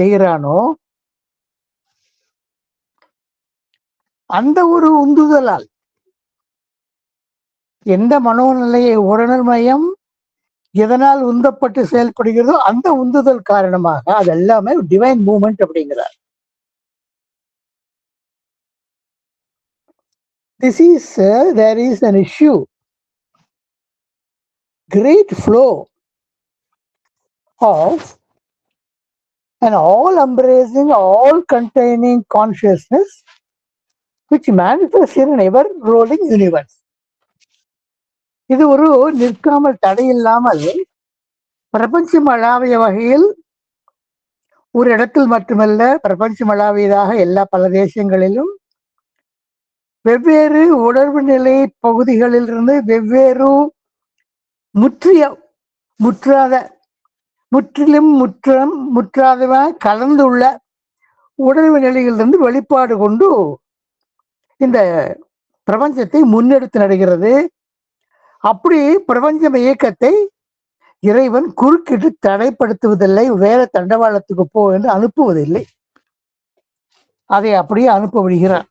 செய்கிறானோ அந்த ஒரு உந்துதலால் எந்த மனோநிலையை உணர்வு மையம் எதனால் உந்தப்பட்டு செயல்படுகிறதோ அந்த உந்துதல் காரணமாக அது எல்லாமே டிவைன் மூவ்மெண்ட் அப்படிங்கிறார். This is there is an issue, great flow of an all embracing, all containing consciousness which manifests in an ever rolling universe. இது ஒரு நிற்காமல் தடையில்லாமல் பிரபஞ்சமளாவிய வகையில் ஒரு இடத்தில் மட்டுமல்ல, பிரபஞ்சமளாவியதாக எல்லா பல தேசங்களிலும் வெவ்வேறு உணர்வு நிலை பகுதிகளிலிருந்து வெவ்வேறு முற்றிய முற்றாத முற்றிலும் முற்றாதவன் கலந்துள்ள உணர்வு நிலையிலிருந்து வெளிப்பாடு கொண்டு இந்த பிரபஞ்சத்தை முன்னெடுத்து நடக்கிறது. அப்படி பிரபஞ்சம் இயக்கத்தை இறைவன் குறுக்கிட்டு தடைப்படுத்துவதில்லை, வேற தண்டவாளத்துக்கு போ என்று அனுப்புவதில்லை, அதை அப்படியே அனுப்ப விடுகிறார்.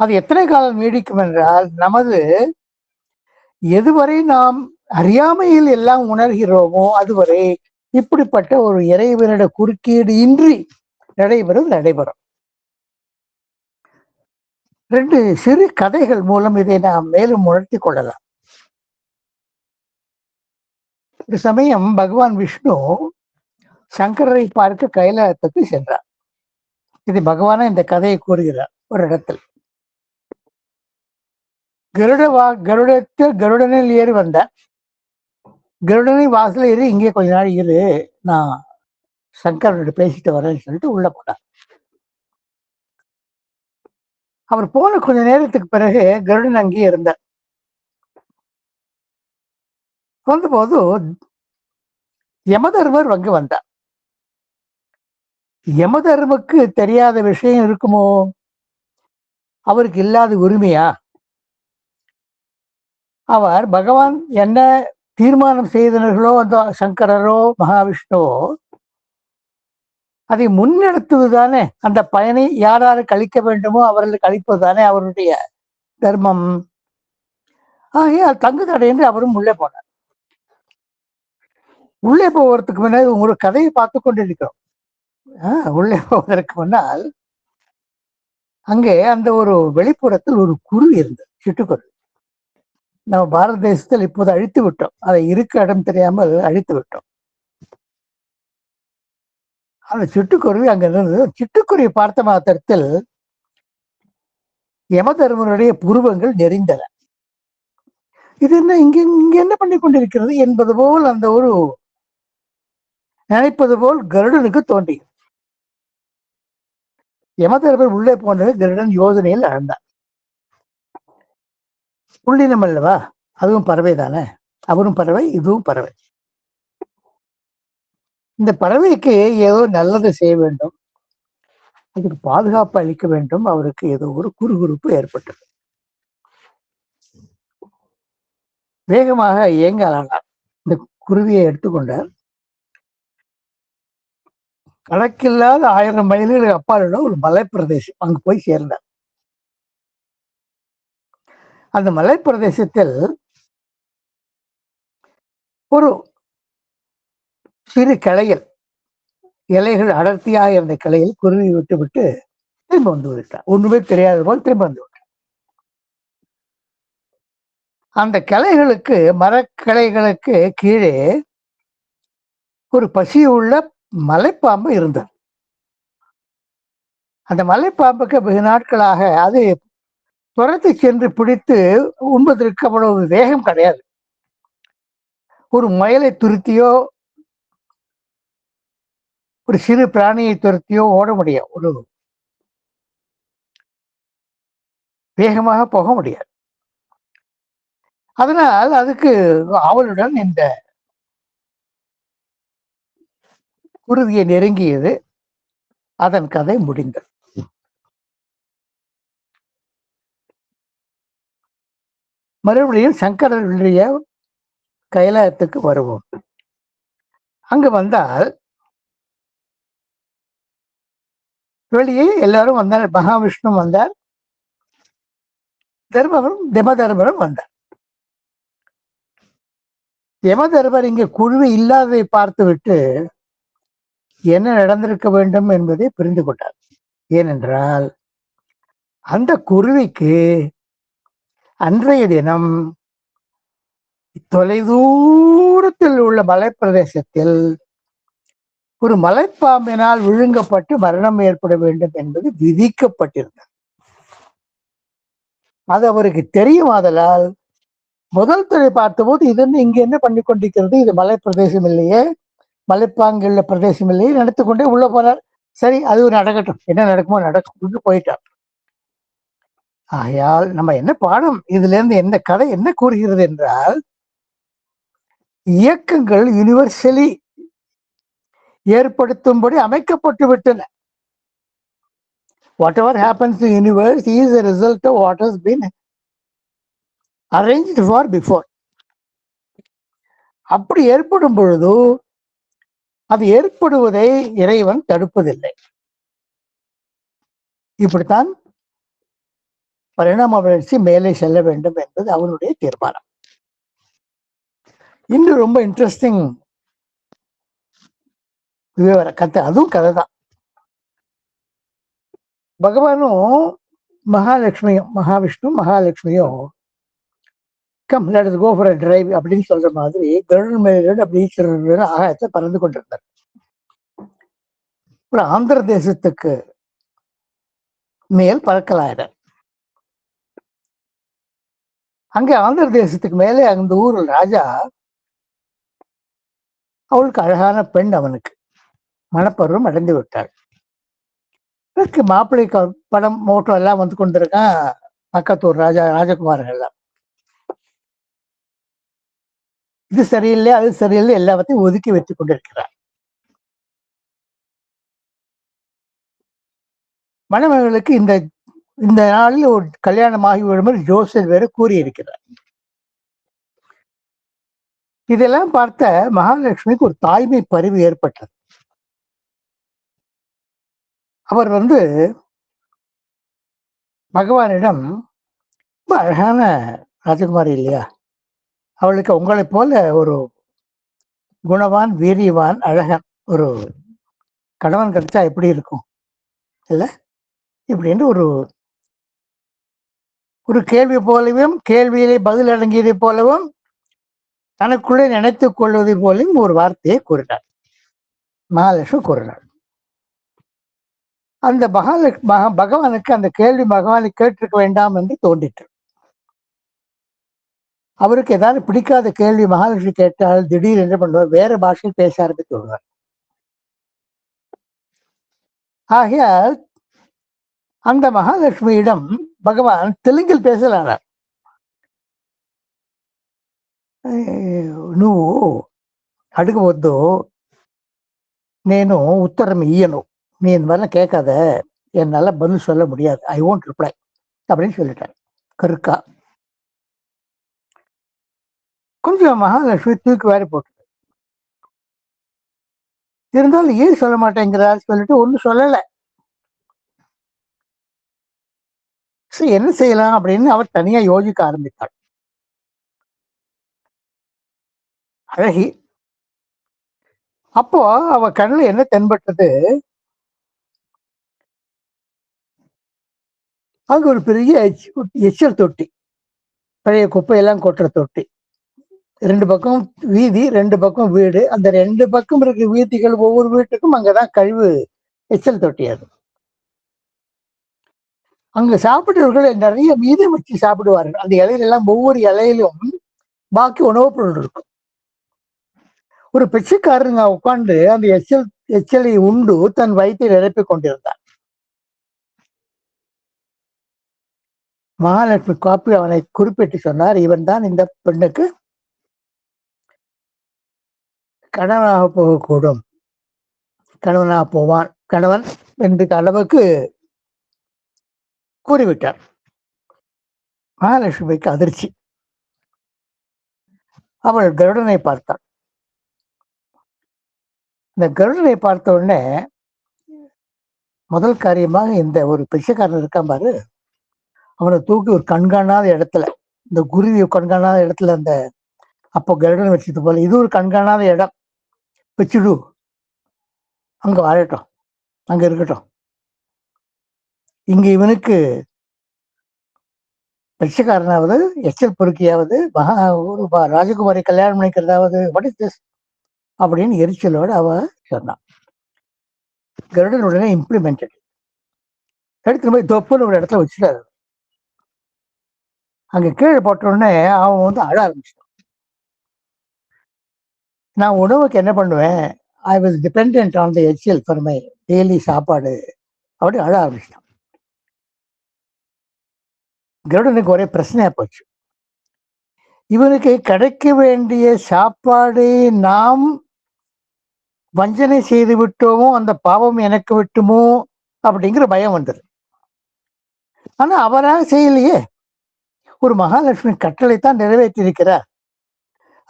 அது எத்தனை காலம் நீடிக்கும் என்றால், நமது எதுவரை நாம் அறியாமையில் எல்லாம் உணர்கிறோமோ அதுவரை இப்படிப்பட்ட ஒரு இறைவனிட குறுக்கீடு இன்றி நடைபெறும். 2 சிறு கதைகள் மூலம் இதை நாம் மேலும் உணர்த்தி கொள்ளலாம். ஒரு சமயம் பகவான் விஷ்ணு சங்கரரை பார்க்க கைலாயத்துக்கு சென்றார். இது பகவான இந்த கதையை கூறுகிறார். ஒரு இடத்தில் கருடனில் ஏறி வந்தார். கருடனை வாசல ஏறி இங்கே கொஞ்ச நாள் இரு, நான் சங்கரோட பேசிட்டு வரேன்னு சொல்லிட்டு உள்ள போனார். அவர் போன கொஞ்ச நேரத்துக்கு பிறகு கருடன் அங்கேயே இருந்தார். வந்தபோது யமதர்மர் அங்கு வந்தார். யமதர்மருக்கு தெரியாத விஷயம் இருக்குமோ? அவருக்கு இல்லாத உரிமையா? அவர் பகவான் என்ன தீர்மானம் செய்தனர்களோ, அந்த சங்கரரோ மகாவிஷ்ணுவோ அதை முன்னெடுத்துவதுதானே அந்த பயனை யார் கழிக்க வேண்டுமோ அவர்களுக்கு அளிப்பதுதானே அவருடைய தர்மம். ஆகையால் தங்கு தடை என்று அவரும் உள்ளே போனார். உள்ளே போவதற்கு முன்னாடி ஒரு கதையை பார்த்து கொண்டிருக்கிறோம். உள்ளே போவதற்கு முன்னால் அங்கே அந்த ஒரு வெளிப்புறத்தில் ஒரு குருவி இருந்தது, சிட்டுக்குருவி. நம்ம பாரத தேசத்தில் இப்போது அழித்து விட்டோம், அதை இருக்க இடம் தெரியாமல் அழித்து விட்டோம். அந்த சிட்டுக்குருவி அங்க இருந்தது. சிட்டுக்குருவி பார்த்த மாத்திரத்தில் யமதர்மனுடைய புருவங்கள் நெறிந்தன. இது என்ன இங்க என்ன பண்ணி கொண்டிருக்கிறது என்பது போல் அந்த ஒரு நினைப்பது போல் கருடனுக்கு தோன்றி. யமதர்மர் உள்ளே போனது கருடன் யோசனையில் அழந்தார். புள்ளினம் அல்லவா, அதுவும் பறவை தானே, அவரும் பறவை இதுவும் பறவை. இந்த பறவைக்கு ஏதோ நல்லது செய்ய வேண்டும், அதுக்கு பாதுகாப்பு அளிக்க வேண்டும். அவருக்கு ஏதோ ஒரு குறுகுறுப்பு ஏற்பட்டது. வேகமாக இயங்கலானார். இந்த குருவியை எடுத்துக்கொண்டார். கணக்கில்லாத 1000 மைல்களுக்கு அப்பால் ஒரு மலைப்பிரதேசம், அங்கு போய் சேர்ந்தார். அந்த மலைப்பிரதேசத்தில் ஒரு சிறு கிளையில், இலைகள் அடர்த்தியாக இருந்த கிளையில் குருவி விட்டு திரும்ப வந்து விட்டார். ஒண்ணுமே தெரியாத போல் திரும்ப வந்து விட்டார். அந்த கிளைகளுக்கு, மரக்கிளைகளுக்கு கீழே ஒரு பசியுள்ள மலைப்பாம்பு இருந்தது. அந்த மலைப்பாம்புக்கு வெகு நாட்களாக அது துரத்து சென்று பிடித்து உண்பதற்கு அவ்வளவு வேகம் கிடையாது. ஒரு முயலை துருத்தியோ ஒரு சிறு பிராணியை துரத்தியோ ஓட முடியாது, ஒரு வேகமாக போக முடியாது. அதனால் அதுக்கு ஆவலுடன் இந்த குருவியை நெருங்கியது. அதன் கதை முடிந்தது. மறுபடியும் சங்கரருடைய கைலாயத்துக்கு வருவோம். அங்கு வந்தால் வெளியே எல்லாரும் வந்தார். மகாவிஷ்ணு வந்தார், யமதர்மரும் வந்தார். யமதர்மர் இங்கே குழுவி இல்லாததை பார்த்துவிட்டு என்ன நடந்திருக்க வேண்டும் என்பதை புரிந்து கொண்டார். ஏனென்றால் அந்த குருவிக்கு அன்றைய தினம் தொலைதூரத்தில் உள்ள மலைப்பிரதேசத்தில் ஒரு மலைப்பாம்பினால் விழுங்கப்பட்டு மரணம் ஏற்பட வேண்டும் என்பது விதிக்கப்பட்டிருந்தது. அது அவருக்கு தெரியுமாதலால் முதல் துறை பார்த்தபோது இது இங்க என்ன பண்ணி கொண்டிருக்கிறது, இது மலை பிரதேசம் இல்லையே, மலைப்பாங்குள்ள பிரதேசம் இல்லையே, நடத்து கொண்டே உள்ள போனார். சரி, அது நடக்கட்டும், என்ன நடக்குமோ நடக்கும் போயிட்டார். ஆகையால் நம்ம என்ன பாடம் இதுல இருந்து என்ன கதை என்ன கூறுகிறது என்றால், இயக்கங்கள் யூனிவர்சலி ஏற்படுத்தும்படி அமைக்கப்பட்டு விட்டன. Whatever happens to the universe is a result of what has been arranged for before. அப்படி ஏற்படும் பொழுது அது ஏற்படுவதை இறைவன் தடுப்பதில்லை. இப்படித்தான் பரிணாம வளர்ச்சி மேலே செல்ல வேண்டும் என்பது அவனுடைய தீர்மானம். இன்னும் ரொம்ப இன்ட்ரெஸ்டிங் விவர கதை, அதுவும் கதை தான். பகவானும் மகாலட்சுமியும், மகாவிஷ்ணு மகாலட்சுமியும் come let us go for a drive அப்படின்னு சொல்ற மாதிரி கருடன் மேலோடு அப்படி ஆகாயத்தை பறந்து கொண்டிருந்தார். ஒரு ஆந்திர தேசத்துக்கு மேல் பறக்கலாயினர். அங்கே ஆந்திர தேசத்துக்கு மேலே அந்த ஊர் ராஜா, அவளுக்கு அழகான பெண், அவனுக்கு மனப்பருவம் அடைந்து விட்டாள். இதற்கு மாப்பிள்ளை படம் மோட்டோ எல்லாம் வந்து கொண்டிருக்கான். பக்கத்தூர் ராஜகுமாரர்கள் எல்லாம் இது சரியில்லை அது சரியில்லை எல்லாத்தையும் ஒதுக்கி வைத்துக் கொண்டிருக்கிறார். மணமகளுக்கு இந்த இந்த நாளில் ஒரு கல்யாணம் ஆகிவிடும் ஜோசப் வேறு கூறியிருக்கிறார். இதெல்லாம் பார்த்த மகாலட்சுமிக்கு ஒரு தாய்மை பரிவு ஏற்பட்டது. அவர் பகவானிடம், ரொம்ப அழகான ராஜகுமாரி இல்லையா, அவளுக்கு உங்களை போல ஒரு குணவான், வீரியவான், அழகன் ஒரு கணவன் கிடைச்சா எப்படி இருக்கும் இல்ல இப்படின்னு ஒரு கேள்வி போலவும், கேள்வியிலே பதில் அடங்கியதை போலவும், தனக்குள்ளே நினைத்துக் கொள்வதை போலவும் ஒரு வார்த்தையை கூறினார். மகாலட்சுமி கூறினார். அந்த பகவானுக்கு அந்த கேள்வி பகவானை கேட்டிருக்க வேண்டாம் என்று தோன்றிற்று. அவருக்கு ஏதாவது பிடிக்காத கேள்வி மகாலட்சுமி கேட்டால் திடீர் என்ன பண்ணுவார், வேற பாஷையில் பேச ஆரம்பித்து வருவார். ஆகையால் அந்த மகாலட்சுமியிடம் பகவான் தெலுங்கில் பேசலானார். నువ్వు అడగవద్దు, నేను ఉత్తరం ఇయ్యను, நீ இந்த மாதிரிலாம் கேட்காத, என்னால பதில் சொல்ல முடியாது, ஐ ஒன்ட் ரிப்ளை அப்படின்னு சொல்லிட்டார் கருக்கா. கொஞ்சம் மகாலட்சுமி தூக்கி வாரி போட்டு, இருந்தாலும் ஏன் சொல்ல மாட்டேங்கிறார் சொல்லிட்டு ஒன்றும் சொல்லலை. சரி, என்ன செய்யலாம் அப்படின்னு அவர் தனியா யோசிக்க ஆரம்பித்தார். அழகி. அப்போ அவ கண்ணுல என்ன தென்பட்டது, அங்க ஒரு பெரிய எச்சல் தொட்டி, பழைய குப்பையெல்லாம் கொட்டுற தொட்டி, 2 பக்கம் வீதி, 2 பக்கம் வீடு, அந்த 2 பக்கம் இருக்க வீதிகள் ஒவ்வொரு வீட்டுக்கும் அங்கதான் கழிவு எச்சல் தொட்டி. அது அங்க சாப்பிடுறவர்கள் நிறைய மீதம் வச்சு சாப்பிடுவார்கள். அந்த இலையிலெல்லாம் ஒவ்வொரு இலையிலும் பாக்கி உணவுப் பொருள் இருக்கும். ஒரு பிச்சைக்காரங்க உட்கார்ந்து அந்த எச்சலை உண்டு தன் வயிற்றை நிரப்பிக் கொண்டிருந்தார். மகாலட்சுமி காப்பி அவனை குறிப்பிட்டு சொன்னார், இவன் தான் இந்த பெண்ணுக்கு கணவனாக போகக்கூடும், கணவனாக போவான், கணவன் என்ற அளவுக்கு கூறிவிட்டார். மகாலட்சுமிக்கு அதிர்ச்சி. அவள் கருடனை பார்த்தாள். இந்த கருடனை பார்த்த உடனே முதல் காரியமாக இந்த ஒரு பிச்சைக்காரன் இருக்கான் பாரு, அவனை தூக்கி ஒரு கண்காணாத இடத்துல, இந்த குருவி கண்காணாத இடத்துல, அந்த அப்போ கருடன் வச்சது போல இது ஒரு கண்காணாத இடம் வச்சுடு, அங்க வாழட்டும், அங்க இருக்கட்டும். இங்க இவனுக்கு பிச்சைக்காரனாவது, எச்சல் பொறுக்கியாவது, ஒரு ராஜகுமாரி கல்யாணம் பண்ணிக்கிறதாவது, வாட் இஸ் திஸ் அப்படின்னு எரிச்சலோடு அவ சொன்னான். கருடன் உடனே இம்ப்ளிமெண்டட், எடுத்துட்டு போய் தொப்புன்னு ஒரு இடத்துல வச்சுட்டாரு. அங்க கீழே போட்ட உடனே அவன் வந்து அழ ஆரம்பிச்சிட்டான். நான் உணவுக்கு என்ன பண்ணுவேன், I was depend on the HCL for my daily சாப்பாடு அப்படி அழ ஆரம்பிச்சிட்டான். கருடனுக்கு ஒரே பிரச்சனையா போச்சு. இவனுக்கு கிடைக்க வேண்டிய சாப்பாடு நாம் வஞ்சனை செய்து விட்டோமோ, அந்த பாவம் எனக்கு விட்டுமோ அப்படிங்கிற பயம் வந்தது. ஆனா அவராக செய்யலையே, ஒரு மகாலட்சுமி கட்டளை தான் நிறைவேற்றியிருக்கிறார்.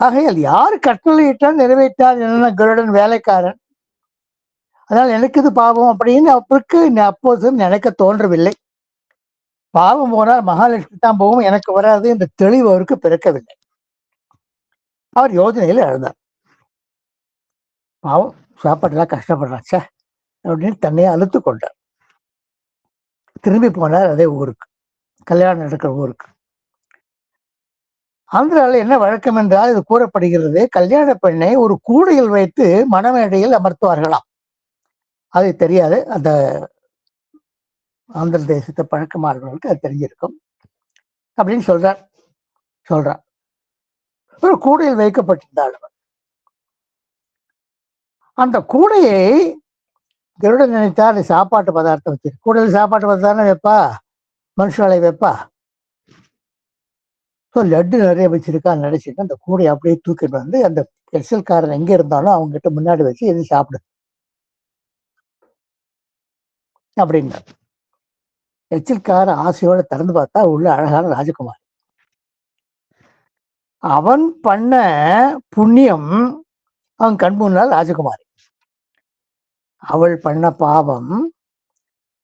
ஆகையால் யார் கட்டளையிட்டால் நிறைவேற்றார், என்ன கருடன் வேலைக்காரன், அதனால் எனக்கு இது பாவம் அப்படின்னு அவருக்கு அப்போது நினைக்க தோன்றவில்லை. பாவம் போனால் மகாலட்சுமி தான் போகும், எனக்கு வராது என்ற தெளிவு அவருக்கு பிறக்கவில்லை. அவர் யோஜனையில் எழுந்தார். பாவம் சாப்பாட்டுலாம் கஷ்டப்படுறான் சார் அப்படின்னு தன்னையே அழுத்து கொண்டார். திரும்பி போனார் அதே ஊருக்கு, கல்யாணம் நடக்கிற ஊருக்கு. ஆந்திராவில் என்ன வழக்கம் என்றால், இது கூறப்படுகிறது, கல்யாண பெண்ணை ஒரு கூடையில் வைத்து மணமேடையில் அமர்த்துவார்களாம். அது தெரியாது, அந்த ஆந்திர தேசத்தை பழக்கமானவர்களுக்கு அது தெரிஞ்சிருக்கும் அப்படின்னு சொல்றார். ஒரு கூடையில் வைக்கப்பட்டிருந்தாள். அந்த கூடையை கருடன் நினைத்தால் சாப்பாட்டு பதார்த்தம் வச்சு, கூடையில் சாப்பாட்டு பதார்த்தம் வைப்பா, மனுஷாலை வைப்பா. ஸோ லட்டு நிறைய வச்சிருக்கான்னு நினைச்சிட்டு அந்த கூடையை அப்படியே தூக்கிட்டு வந்து அந்த எக்ஸல்காரன் எங்க இருந்தாலும் அவங்க கிட்ட முன்னாடி வச்சு எது சாப்பிடு அப்படின்னா. எச்சில்காரன் ஆசையோட திறந்து பார்த்தா உள்ள அழகான ராஜகுமார். அவன் பண்ண புண்ணியம் அவன் கண் முன்னால் ராஜகுமாரி. அவள் பண்ண பாவம்,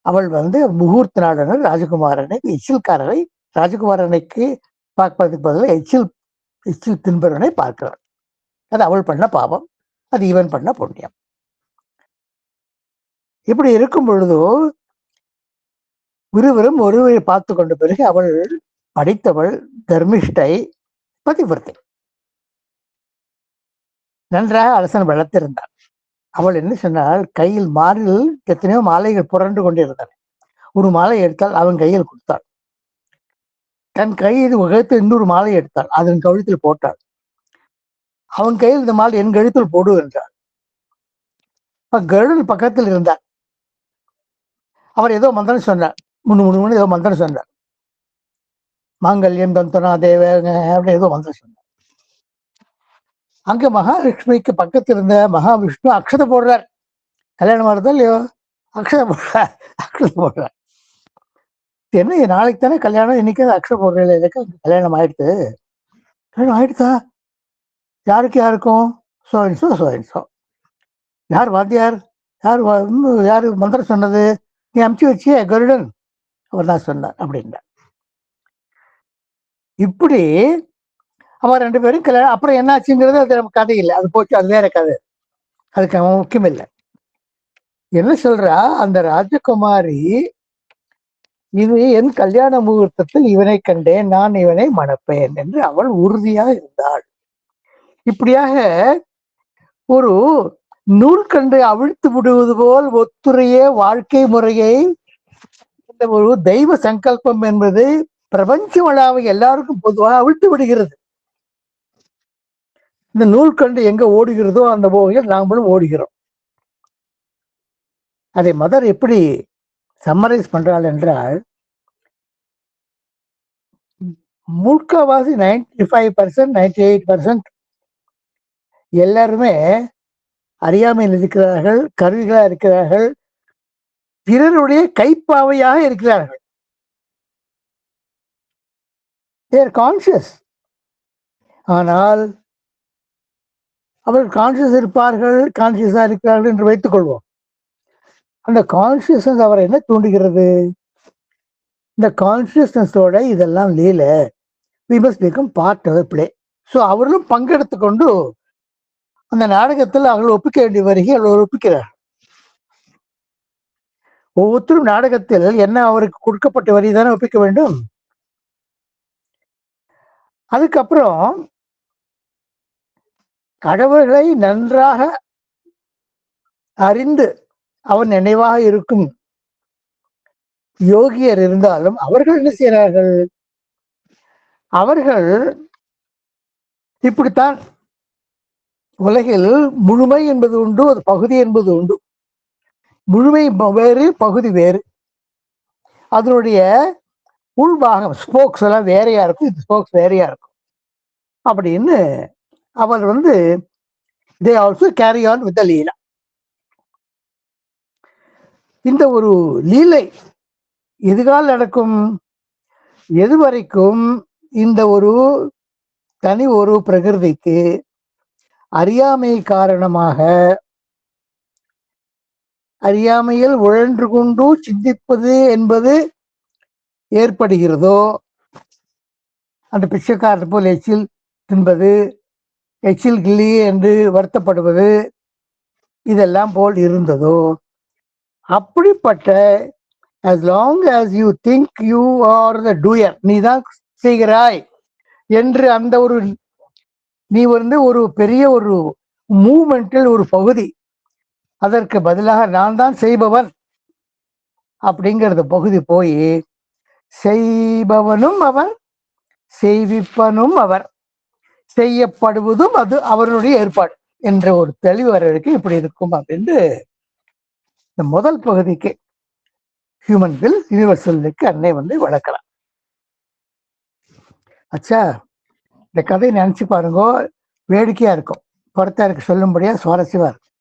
அவள் வந்து முகூர்த்த நாடனர் ராஜகுமாரனை, எச்சில்காரரை ராஜகுமாரனுக்கு பார்ப்பதற்கு பதிலாக எச்சில் தின்பவனை பார்க்கிறாள். அது அவள் பண்ண பாவம், அது இவன் பண்ண புண்ணியம். இப்படி இருக்கும் பொழுதோ இருவரும் ஒருவரை பார்த்து கொண்ட பிறகு அவள் படித்தவள், தர்மிஷ்டை, பதிவிரத்தை, நன்றாக அரசன் வளர்த்திருந்தாள். அவள் என்ன சொன்னால், கையில் மாறில் எத்தனையோ மாலைகள் புரண்டு கொண்டிருந்தன. ஒரு மாலை எடுத்தால் அவன் கையில் கொடுத்தாள். தன் கையில் உகைத்து இன்னொரு மாலை எடுத்தாள், அதன் கழுத்தில் போட்டாள். அவன் கையில் இந்த மாலை என் கழுத்தில் போடு என்றாள். கருடன் பக்கத்தில் இருந்தார். அவர் ஏதோ மந்திரம் சொன்னார், முன்னு ஏதோ மந்திரம் சொன்னார், மாங்கல்யம் தந்தனா தேவ அப்படின்னு ஏதோ மந்திரம் சொன்னார். அங்க மகாலட்சுமிக்கு பக்கத்தில் இருந்த மகாவிஷ்ணு அக்ஷதை போடுறார். கல்யாணம் ஆகுதோ இல்லையோ, அக்ஷதை போடுறார். என்ன நாளைக்கு தானே கல்யாணம், இன்னைக்கு அக்ஷதை போடுறேன், எனக்கு கல்யாணம் ஆயிடுத்து. கல்யாணம் ஆயிடுதா? யாருக்கும்? சோ யார் வாத்தியார், யாரு மந்திரம் சொன்னது, நீ அமுச்சு வச்சிய கருடன், அவர் தான் சொன்னார் அப்படின்னா. இப்படி அவன் ரெண்டு பேரும் கல்யாணம். அப்புறம் என்னாச்சுங்கிறது அது நம்ம கதை இல்லை, அது போச்சு, அது வேற கதை, அதுக்கு அவன் முக்கியம் இல்லை. என்ன சொல்றா அந்த ராஜகுமாரி, இது என் கல்யாண முகூர்த்தத்தில் இவனை கண்டேன், நான் இவனை மணப்பேன் என்று அவள் உறுதியாக இருந்தாள். இப்படியாக ஒரு நூற்கண்டை அவிழ்த்து விடுவது போல் ஒத்துரைய வாழ்க்கை முறையை, இந்த ஒரு தெய்வ சங்கல்பம் என்பது பிரபஞ்ச வளாவை எல்லாருக்கும் பொதுவாக அவிழ்த்து விடுகிறது. இந்த நூல்கண்டு எங்க ஓடுகிறதோ அந்த போகையில் நாமளும் ஓடுகிறோம். அதை மதர் எப்படி சம்மரைஸ் பண்றாள் என்றால், முழுக்கவாசி 95%, 98% எல்லாருமே அறியாமையில் இருக்கிறார்கள், கருவிகளா இருக்கிறார்கள், பிறருடைய கைப்பாவையாக இருக்கிறார்கள். தேர் கான்சியஸ். ஆனால் அவர்கள் கான்சியஸ் இருப்பார்கள், கான்சியஸா இருக்கிறார்கள் என்று வைத்துக் கொள்வோம். அந்த கான்சியஸ்னஸ் அவரை என்ன தூண்டுகிறது? இந்த கான்சியஸ்னஸோட இதெல்லாம் லீல, we must become part of the play. So அவர்களும் பங்கெடுத்து கொண்டு அந்த நாடகத்தில் அவர்கள் ஒப்பிக்க வேண்டிய வருகை அவர்கள் ஒப்பிக்கிறார். ஒவ்வொருத்தரும் நாடகத்தில் என்ன அவருக்கு கொடுக்கப்பட்ட வரி தானே ஒப்பிக்க வேண்டும். அதுக்கப்புறம் கடவுள்களை நன்றாக அறிந்து அவன் நினைவாக இருக்கும் யோகியர் இருந்தாலும் அவர்கள் என்ன செய்கிறார்கள்? அவர்கள் இப்படித்தான், உலகில் முழுமை என்பது உண்டு, அது பகுதி என்பது உண்டு. முழுமை வேறு, பகுதி வேறு. அதனுடைய உள்பாகம் ஸ்போக்ஸ் எல்லாம் வேறையா இருக்கும், இது ஸ்போக்ஸ் வேறையா இருக்கும் அப்படின்னு அவர் they also carry on with the லீலா. இந்த ஒரு லீலை எதுகால் நடக்கும்? எதுவரைக்கும் இந்த ஒரு தனி ஒரு பிரகிருதிக்கு அறியாமை காரணமாக, அறியாமையில் உழன்று கொண்டு சிந்திப்பது என்பது ஏற்படுகிறதோ, அந்த பிச்சைக்காரர் போல் எச்சில் தின்பது, எச்சில் கிளி என்று வருத்தப்படுவது, இதெல்லாம் போல் இருந்ததோ, அப்படிப்பட்ட as long as you think you are the doer, நீ தான் செய்கிறாய் என்று அந்த ஒரு நீ ஒரு பெரிய ஒரு மூவ்மெண்டில் ஒரு பகுதி, அதற்கு பதிலாக நான் தான் செய்பவன் அப்படிங்கிறத பகுதி போய் செய்பவனும் அவர், செய்விப்பனும் அவர், செய்யப்படுவதும் அது அவருடைய ஏற்பாடு என்ற ஒரு தெளிவு வர்றதுக்கு இப்படி இருக்கும் அப்படின்னு இந்த முதல் பகுதிக்கு ஹியூமன் வில் யூனிவர்சலுக்கு அன்னை வளர்க்கலாம். அச்சா, இந்த கதையை நினைச்சு பாருங்க, வேடிக்கையா இருக்கும், பொறுத்தா இருக்கு, சொல்லும்படியா சுவாரஸ்யமா இருக்கும்.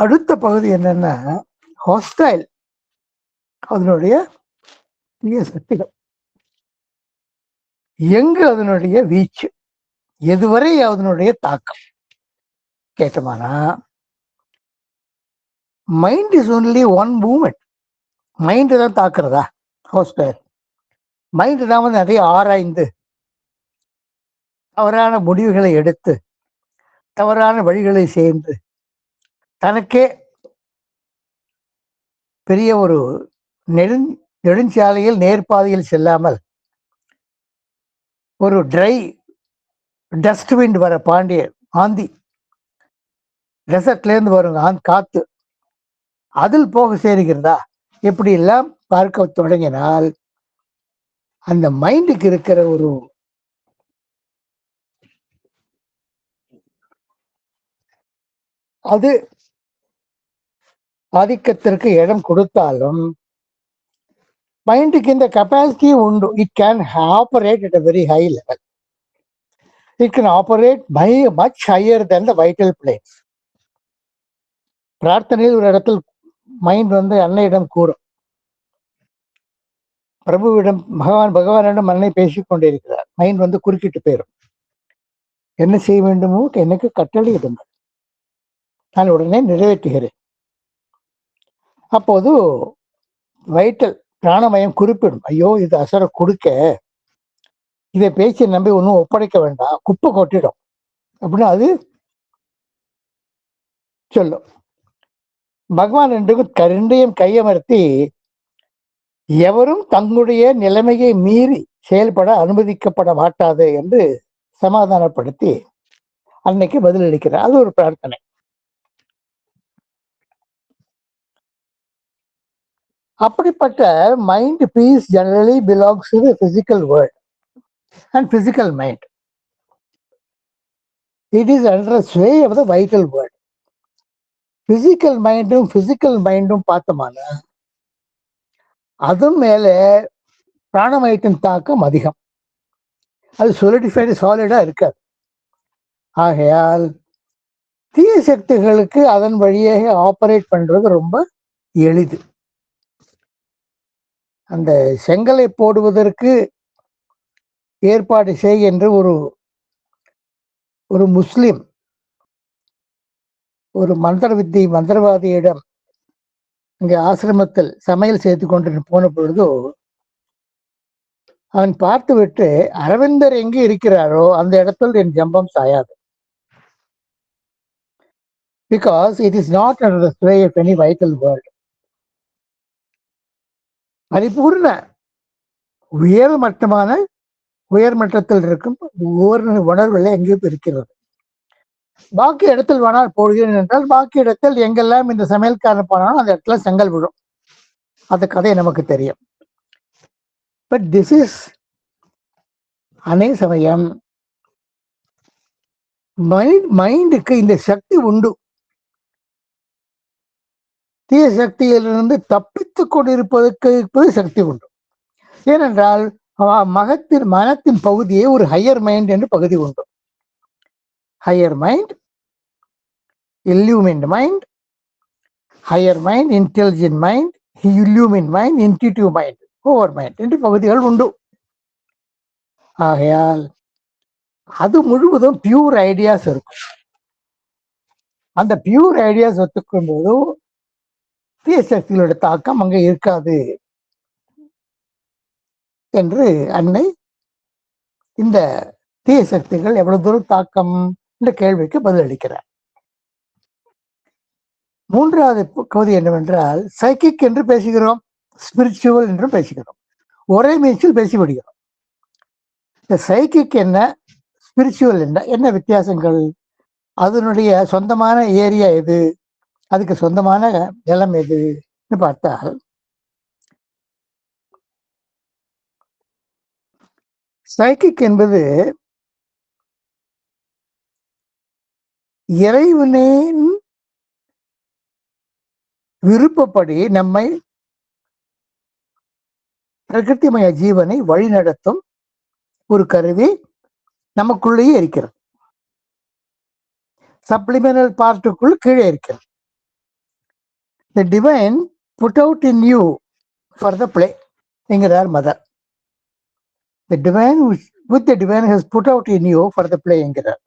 அடுத்த பகுதி என்னன்னா ஹாஸ்டைல், அதனுடைய சக்திகள், எங்கு அதனுடைய வீச்சு, எதுவரை அதனுடைய தாக்கம் கேட்டோமானா, mind is only one movement. Mind தான் தாக்குறதா ஹாஸ்டைல்? மைண்டு தான் நிறைய ஆராய்ந்து தவறான முடிவுகளை எடுத்து தவறான வழிகளை சேர்ந்து தனக்கே பெரிய ஒரு நெடுஞ்சாலையில் நேர்பாதையில் செல்லாமல் ஒரு ட்ரை டஸ்ட்பின் வர பாண்டியர் ஆந்தி, டெசர்ட்லேருந்து வரும் காத்து, அதில் போக சேருகிறதா? எப்படி எல்லாம் பார்க்க தொடங்கினால் அந்த மைண்டுக்கு இருக்கிற ஒரு அது ஆதிக்கத்திற்கு இடம் கொடுத்தாலும் மைண்டுக்கு இந்த கெப்பாசிட்டி உண்டு. It can operate at a very high level. It can operate by much higher than the vital planes. பிரார்த்தனையில் ஒரு இடத்தில் மைண்ட் அன்னையிடம் கூறும், பிரபுவிடம் பகவானிடம் அன்னை பேசிக் கொண்டிருக்கிறார். மைண்ட் குறுக்கிட்டு போயிடும். என்ன செய்ய வேண்டுமோ எனக்கு கட்டளை இடுங்கள், நான் உடனே நிறைவேற்றுகிறேன். அப்போது வைட்டல் பிராணமயம் குறிப்பிடும், ஐயோ இது அசர கொடுக்க, இதை பேச்சு நம்பி ஒன்றும் ஒப்படைக்க வேண்டாம், குப்பை கொட்டிடும் அப்படின்னு அது சொல்லும். பகவான் ரெண்டையும் கையமர்த்தி எவரும் தங்களுடைய நிலைமையை மீறி செயல்பட அனுமதிக்கப்பட மாட்டாது என்று சமாதானப்படுத்தி அன்னைக்கு பதிலளிக்கிறார். அது ஒரு பிரார்த்தனை. அப்படிப்பட்ட mind piece generally belongs to the physical world and physical mind. It is under sway of the vital world. Physical மைண்டும் பார்த்தோம்னா அதுவும் மேலே பிராணமயத்தின் தாக்கம் அதிகம். அது சொலிடிஃபைடு சாலிடா இருக்காது. ஆகையால் தீய சக்திகளுக்கு அதன் வழியாக ஆபரேட் பண்றது ரொம்ப எளிது. அந்த செங்கலை போடுவதற்கு ஏற்பாடு செய் என்று ஒரு முஸ்லிம் ஒரு மந்திரவாதியிடம் இங்கே ஆசிரமத்தில் சமையல் செய்து கொண்டு போன பொழுது அவன் பார்த்துவிட்டு, அரவிந்தர் எங்கே இருக்கிறாரோ அந்த இடத்தில் என் ஜம்பம் சாயாது. Because it is not under the sway of any vital word. பரிபூர்ண உயர்மட்டத்தில் இருக்கும் உணர்வுகளை எங்கேயும் இருக்கிறது. பாக்கி இடத்தில் வேணால் போடுகிறேன் என்றால் பாக்கி இடத்தில் எங்கெல்லாம் இந்த சமையல்காரன் போனாலும் அந்த இடத்துல செங்கல் விழும். அந்த கதை நமக்கு தெரியும். பட் திஸ் இஸ் அதே சமயம் மைண்டுக்கு இந்த சக்தி உண்டு. தீய சக்தியிலிருந்து தப்பித்துக் கொண்டிருப்பதற்கு சக்தி உண்டு. ஏனென்றால் மனத்தின் பகுதியே ஒரு ஹையர் மைண்ட் என்று பகுதி உண்டு. Higher mind, illumined mind, higher mind, intelligent mind, illumined mind, intuitive mind, overmind என்று பகுதிகள் உண்டு. ஆகையால் அது முழுவதும் பியூர் ஐடியாஸ் இருக்கும். அந்த பியூர் ஐடியாஸ் ஒத்துக்கும் போது தீய சக்திகளோட தாக்கம் அங்கே இருக்காது என்று அன்னை இந்த தீய சக்திகள் எவ்வளவு தூரம் தாக்கம் என்ற கேள்விக்கு பதிலளிக்கிறார். மூன்றாவது கவிதை என்னவென்றால், சைக்கிக் என்று பேசுகிறோம், ஸ்பிரிச்சுவல் என்று பேசுகிறோம், ஒரே மீச்சில் பேசிவிடுகிறோம். இந்த சைக்கிக் என்ன, ஸ்பிரிச்சுவல் என்ன வித்தியாசங்கள், அதனுடைய சொந்தமான ஏரியா எது, அதுக்கு சொந்தமான நிலம் எதுன்னு பார்த்தால், சைக்கிக் என்பது இறைவனின் விருப்பப்படி நம்மை பிரகிருதிமய ஜீவனை வழிநடத்தும் ஒரு கருவி நமக்குள்ளேயே இருக்கிறது. சப்ளிமினல் பார்ட்டுக்குள் கீழே இருக்கிறது. The divine put out in you for the play என்கிறார் mother. The divine with the divine has put out in you for the play என்கிறார்.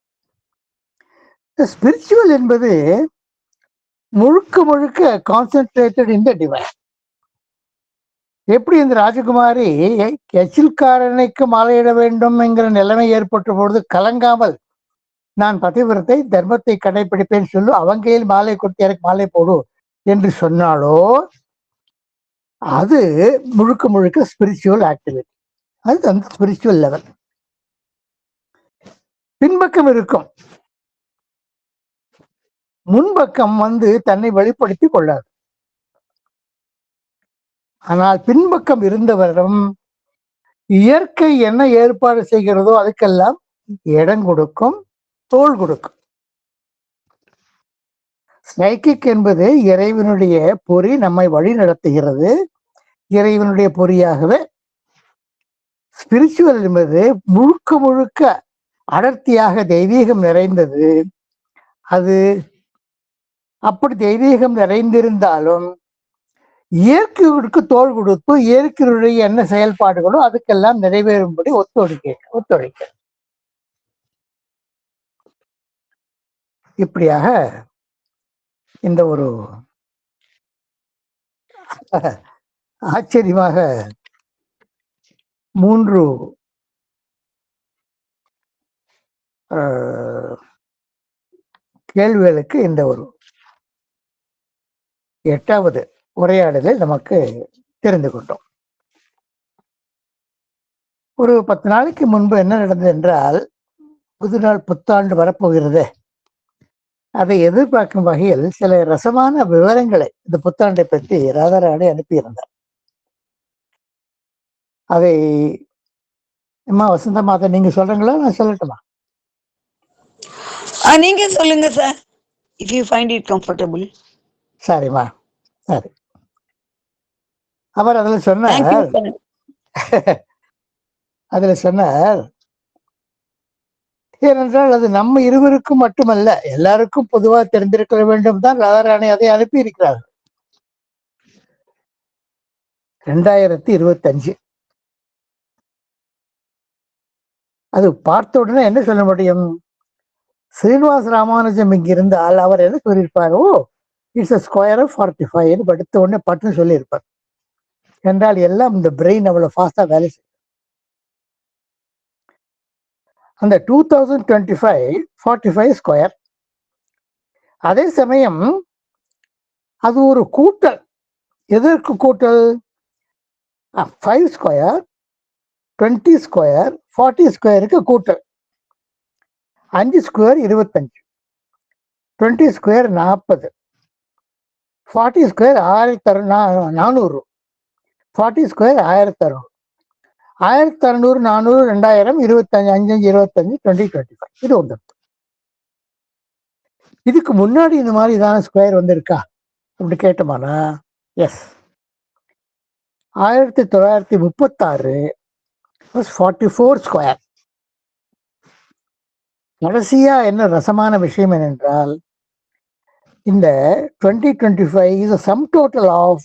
The spiritual என்பது முழுக்க கான்சென்ட்ரேட்டட் இன் த டிவைன். எப்படி இந்த ராஜகுமாரி எச்சில்காரனுக்கு மாலையிட வேண்டும் என்கிற நிலைமை ஏற்பட்ட பொழுது கலங்காமல் நான் பதிவிரத்தை தர்மத்தை கடைபிடிப்பேன் சொல்லு, அவங்கையில் மாலை கொடுத்து எனக்கு மாலை போடு என்று சொன்னாலோ அது முழுக்க ஸ்பிரிச்சுவல் ஆக்டிவிட்டி. அது அந்த ஸ்பிரிச்சுவல் லெவல். பின்பக்கம் இருக்கும், முன்பக்கம் தன்னை வெளிப்படுத்தி கொள்ளாது. ஆனால் பின்பக்கம் இருந்தவரிடம் இயற்கை என்ன ஏற்பாடு செய்கிறதோ அதுக்கெல்லாம் இடம் கொடுக்கும், தோள் கொடுக்கும். சைக்கிக் என்பது இறைவனுடைய பொறி நம்மை வழி நடத்துகிறது, இறைவனுடைய பொறியாகவே. ஸ்பிரிச்சுவல் என்பது முழுக்க அடர்த்தியாக தெய்வீகம் நிறைந்தது. அது அப்படி தெய்வீகம் நிறைந்திருந்தாலும் இயற்கைக்கு தோள் கொடுத்து இயற்கையுடைய என்ன செயல்பாடுகளோ அதுக்கெல்லாம் நிறைவேறும்படி ஒத்துழைக்க. இப்படியாக இந்த ஒரு ஆச்சரியமாக 3 கேள்விகளுக்கு இந்த ஒரு 8வது உரையாடலை நமக்கு தெரிந்து கொண்டோம். ஒரு 10 நாளைக்கு முன்பு என்ன நடந்தது என்றால், புதுநாள் புத்தாண்டு வரப்போகிறது. அதை எதிர்பார்க்கும் வகையில் சில ரசமான விவரங்களை இந்த புத்தாண்டை பற்றி ராதாராணி அனுப்பியிருந்தார். அதை வசந்த மாதா நீங்க சொல்றீங்களா, நான் சொல்லட்டுமா? நீங்க சொல்லுங்க sir, if you find it comfortable. சரிம்மா, சரி. அவர் அதுல சொன்னார், ஏனென்றால் அது நம்ம இருவருக்கும் மட்டுமல்ல, எல்லாருக்கும் பொதுவாக தெரிந்திருக்க வேண்டும் தான் ராதாராணி அதை அனுப்பி இருக்கிறார்கள். 2025 அது பார்த்த உடனே என்ன சொல்ல முடியும்? ஸ்ரீனிவாச ராமானுஜம் இங்க இருந்தால் அவர் என்ன சொல்லியிருப்பார்? ஓ, இட்ஸ் a ஸ்கொயர் ஆஃப் 45 படுத்த உடனே பட்டுன்னு சொல்லியிருப்பார். என்றால் எல்லாம் இந்த பிரெயின் அவ்வளவு ஃபாஸ்டா வேலை செய்யும். அந்த 2025 45 ஸ்கொயர். அதே சமயம் அது ஒரு கூட்டல். எதற்கு கூட்டல்? 5 ஸ்கொயர் 20 ஸ்கொயர் 40 ஸ்கொயருக்கு கூட்டல். 5 ஸ்கொயர் 25, 20 ஸ்கொயர் 40, 40 ஸ்கொயர் 1400, 40 ஸ்கொயர் 1600, 1600, 400, 2000, 25, 25, 2025. இது ஒன்று. இதுக்கு முன்னாடி இந்த மாதிரி இதான ஸ்கொயர் வந்திருக்கா அப்படி கேட்டோமானா, எஸ். 1936 44 ஸ்கொயர். கடைசியா என்ன ரசமான விஷயம் என்னென்றால், இந்த 2025 is a sum total of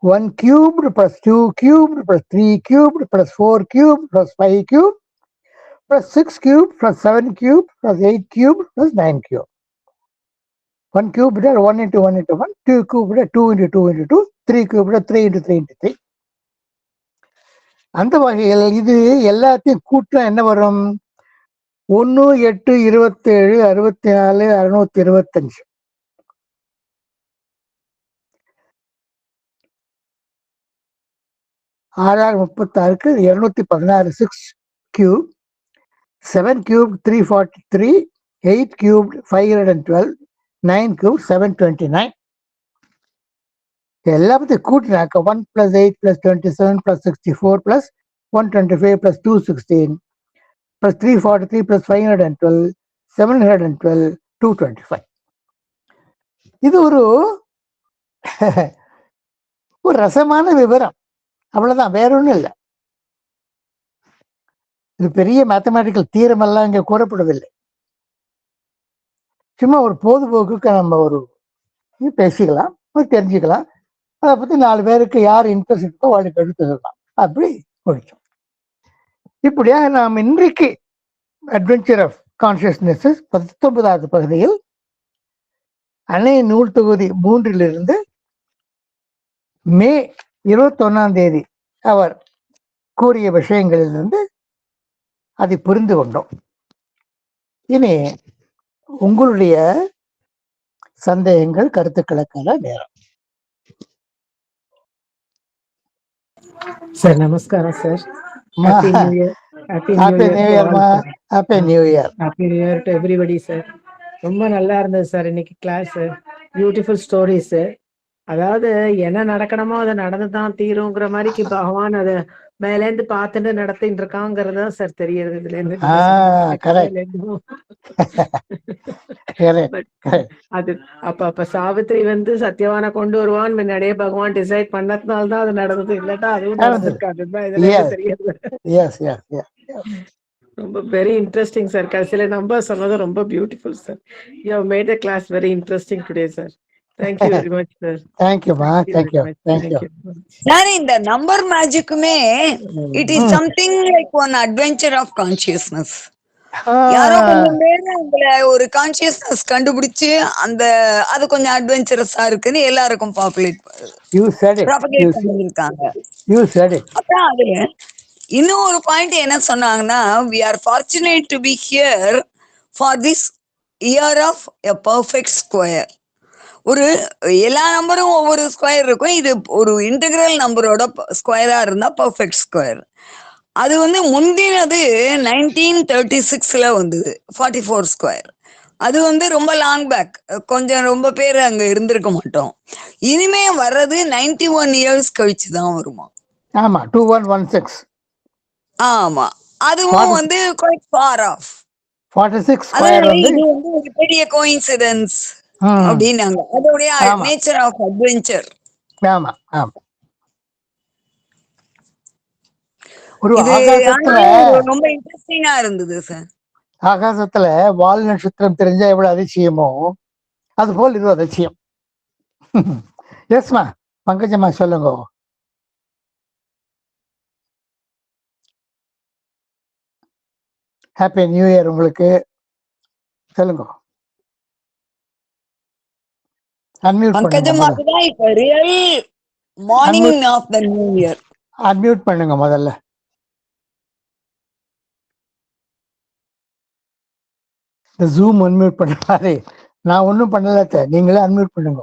1 cubed plus 2 cubed plus 3 cubed plus 4 cubed plus 5 cubed plus 6 cubed plus 7 cubed plus 8 cubed plus 9 cubed. 1 cubed 1 into 1 into 1, 2 cubed 2 into 2 into 2, 3 cubed 3 into 3 into 3. அந்த வகையில் இது எல்லாத்தையும் கூட்டம் என்ன வரும்? 1 8 27 64 625. ஆறாறு 36க்கு 216 6 cube, 7 cube 343, 8 cube 512, 9 cube 729. எல்லாத்தையும் கூட்டினாக்க 1 + 8 + 27 + 64 + 125 + 216 + 343 + 512, 712, 225. இது ஒரு ஒரு ரசமான விவரம். அவ்வளவுதான், வேற ஒன்றும் இல்லை. இது பெரிய மேத்தமேட்டிக்கல் தீரம் எல்லாம் இங்க கூறப்படவில்லை. சும்மா ஒரு பொழுதுபோக்குக்கு நம்ம ஒரு பேசிக்கலாம், தெரிஞ்சுக்கலாம். அதை பத்தி 4 பேருக்கு யார் இன்ட்ரெஸ்ட் இருக்கோ அவளுக்கு எடுத்து சொல்லலாம். அப்படி முடிச்சோம். இப்படியாக நாம் இன்றைக்கு அட்வென்ச்சர் ஆஃப் கான்சியஸ்னஸ் 19வது பகுதியில் அன்னை நூல் தொகுதி 3 மே 21 அவர் கூறிய விஷயங்களிலிருந்து அதை புரிந்து கொண்டோம். இனி உங்களுடைய சந்தேகங்கள், கருத்துக்களுக்கான நேரம். சார் நமஸ்காரம் sir. Happy new year. Happy new இயர்மா. Happy new year. Happy new year to everybody sir. ரொம்ப நல்லா இருந்தது சார் இன்னைக்கு கிளாஸ். Beautiful stories. அதாவது என்ன நடக்கணுமோ அது நடந்துதான் தீருங்கிற மாதிரிக்கு பகவான் அதை மேலேந்து பார்த்துட்டு நடத்திட்டு இருக்காங்கிறது தான் சார் தெரியுது இதுல இருந்து. அது அப்ப சாவித்திரி வந்து சத்யவானை கொண்டு வருவான் முன்னாடியே பகவான் டிசைட் பண்ணதுனால்தான் அது நடந்தது. இல்லாட்டா அதுவும் நடந்திருக்காது. இதுல தெரியாது. ரொம்ப வெரி இன்ட்ரெஸ்டிங் சார். கடைசியில நம்ப சொன்னது ரொம்ப beautiful sir. You have made the class very interesting today sir. Thank you very much sir. Thank you ma. Thank you. Sir, in the number magic it is something like one adventure of consciousness. யாரோ கொஞ்சம் பேர் ஒரு consciousness கண்டுபிடிச்சு அந்த அது கொஞ்சம் அட்வென்ச்சரஸா இருக்குன்னு எல்லாருக்கும் பண்ணிருக்காங்க. அப்புறம் அதுல இன்னும் ஒரு பாயிண்ட் என்ன சொன்னாங்கன்னா, we are fortunate to be here for this year of a perfect square. ஒரு எல்லா நம்பரும் ஒவ்வொரு ஸ்கொயர் இருக்கும். இது ஒரு இன்டெகிரல் நம்பரோட ஸ்கொயரா இருந்தா பர்ஃபெக்ட் ஸ்கொயர். அது வந்து முந்தினது 1936 வந்தது 44 ஸ்கொயர். அது வந்து ரொம்ப லாங் பேக், கொஞ்சம் ரொம்ப பேர் அங்க இருந்திருக்க மாட்டோம். இனிமே வர்றது 91 இயர்ஸ் கழிச்சுதான் வருமா. ஆமா, 2116. ஆமா, அதுவும் வந்து quite far off. 46 ஸ்கொயர் வந்து இது வந்து ஒரு பெரிய கோயின்சிடென்ஸ் அப்படின்னாங்க. அதோடைய நேச்சர் ஆஃப் அட்வென்ச்சர். ஆமா ஆமா. ஒரு ஆகாசத்துல ரொம்ப இன்ட்ரெஸ்டிங்கா இருந்தது சார். ஆகாசத்துல வால் நட்சத்திரம் தெரிஞ்சா எவ்வளவு அதிசயமோ அது போல் இது அதிசயம். எஸ்மா பங்கஜம்மா சொல்லுங்க. ஹாப்பி நியூ இயர் உங்களுக்கு. சொல்லுங்க. அன்மியூட் பண்ணுங்க பங்கஜம்மாக்கு தான் இப்ப real morning of the new year. Unmute பண்ணுங்க முதல்ல. இந்த ஜூம் அன்மியூட் பண்ணாதே, நான் ஒன்றும் பண்ணல, நீங்களே அன்மியூட் பண்ணுங்க.